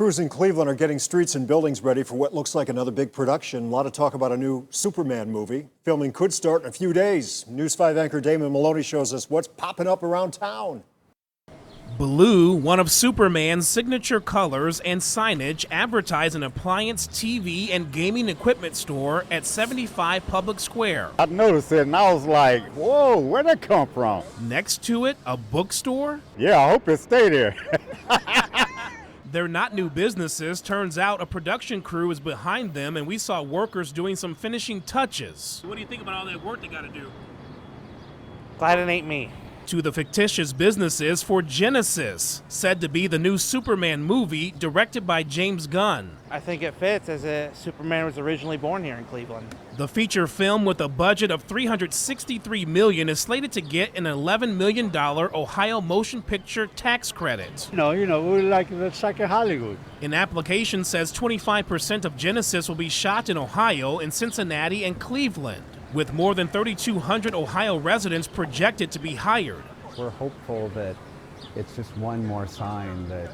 Crews in Cleveland are getting streets and buildings ready for what looks like another big production. A lot of talk about a new Superman movie. Filming could start in a few days. News 5 anchor Damon Maloney shows us what's popping up around town. Blue, one of Superman's signature colors and signage, advertise an appliance, TV, and gaming equipment store at 75 Public Square. I noticed it and I was like, whoa, where'd that come from? Next to it, a bookstore? Yeah, I hope it stay there. They're not new businesses. Turns out a production crew is behind them, and we saw workers doing some finishing touches. What do you think about all that work they got to do? Glad it ain't me. To the fictitious businesses for Genesis, said to be the new Superman movie directed by James Gunn. I think it fits as Superman was originally born here in Cleveland. The feature film with a budget of $363 million is slated to get an $11 million Ohio motion picture tax credit. We like Hollywood. An application says 25% of Genesis will be shot in Ohio, in Cincinnati, and Cleveland, with more than 3,200 Ohio residents projected to be hired. We're hopeful that it's just one more sign that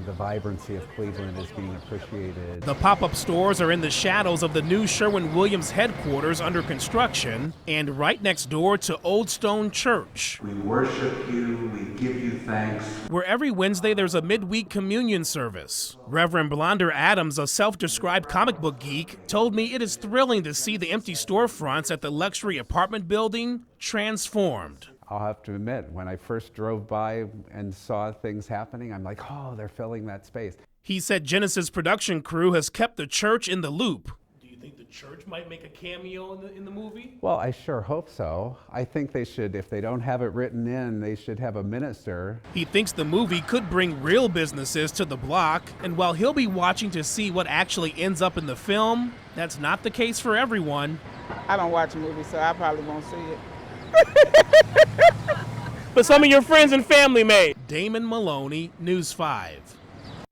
the vibrancy of Cleveland is being appreciated. The pop-up stores are in the shadows of the new Sherwin-Williams headquarters under construction and right next door to Old Stone Church. We worship you, we give you thanks. Where every Wednesday there's a midweek communion service. Reverend Blonder Adams, a self-described comic book geek, told me it is thrilling to see the empty storefronts at the luxury apartment building transformed. I'll have to admit, when I first drove by and saw things happening, I'm like, oh, they're filling that space. He said Genesis production crew has kept the church in the loop. Do you think the church might make a cameo in the movie? Well, I sure hope so. I think they should, if they don't have it written in, they should have a minister. He thinks the movie could bring real businesses to the block, and while he'll be watching to see what actually ends up in the film, that's not the case for everyone. I don't watch movies, so I probably won't see it. But some of your friends and family may. Damon Maloney, News 5.